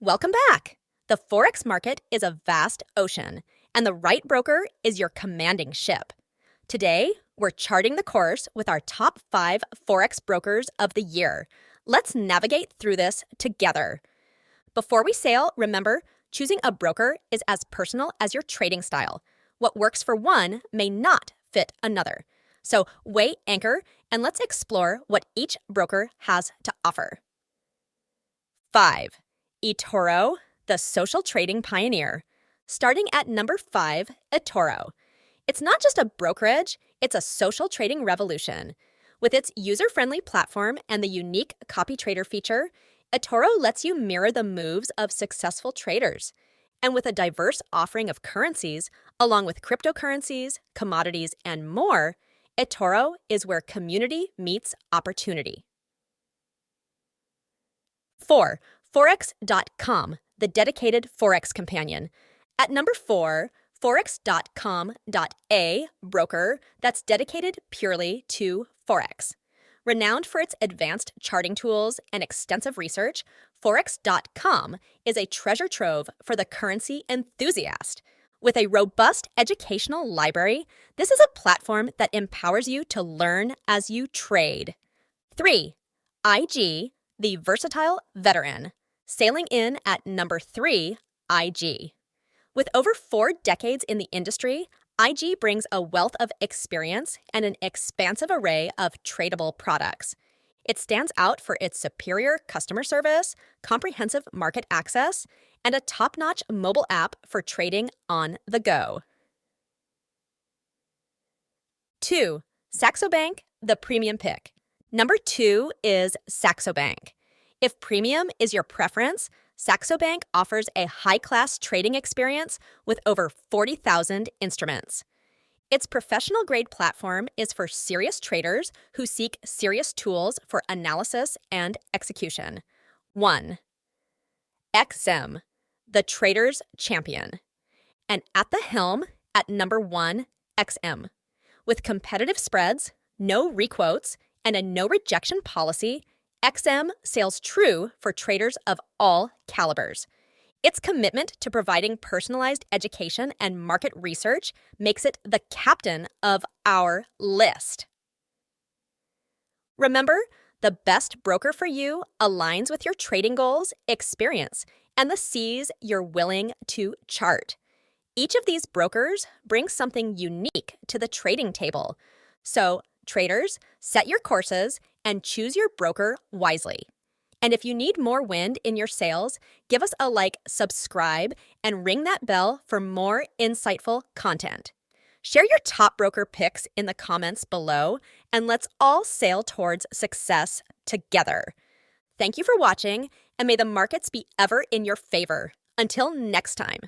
Welcome back! The Forex market is a vast ocean, and the right broker is your commanding ship. Today, we're charting the course with our top 5 Forex brokers of the year. Let's navigate through this together. Before we sail, remember, choosing a broker is as personal as your trading style. What works for one may not fit another. So weigh anchor and let's explore what each broker has to offer. 5. Atoro, the social trading pioneer. Starting at number 5, Atoro. It's not just a brokerage, it's a social trading revolution. With its user-friendly platform and the unique copy trader feature, Atoro lets you mirror the moves of successful traders. And with a diverse offering of currencies, along with cryptocurrencies, commodities, and more, Atoro is where community meets opportunity. 4. Forex.com, the dedicated Forex companion. At number 4, Forex.com.a broker that's dedicated purely to Forex. Renowned for its advanced charting tools and extensive research, Forex.com is a treasure trove for the currency enthusiast. With a robust educational library, this is a platform that empowers you to learn as you trade. 3. IG, the versatile veteran. Sailing in at number 3, IG. With over 4 decades in the industry, IG brings a wealth of experience and an expansive array of tradable products. It stands out for its superior customer service, comprehensive market access, and a top-notch mobile app for trading on the go. 2. Saxo Bank, the premium pick. Number 2 is Saxo Bank. If premium is your preference, Saxo Bank offers a high-class trading experience with over 40,000 instruments. Its professional-grade platform is for serious traders who seek serious tools for analysis and execution. 1. XM, the trader's champion. And at the helm, at number 1, XM. With competitive spreads, no requotes, and a no-rejection policy, XM sails true for traders of all calibers. Its commitment to providing personalized education and market research makes it the captain of our list. Remember, the best broker for you aligns with your trading goals, experience, and the seas you're willing to chart. Each of these brokers brings something unique to the trading table. So, traders, set your courses and choose your broker wisely. And if you need more wind in your sails, give us a like, subscribe, and ring that bell for more insightful content. Share your top broker picks in the comments below, and let's all sail towards success together. Thank you for watching, and may the markets be ever in your favor. Until next time.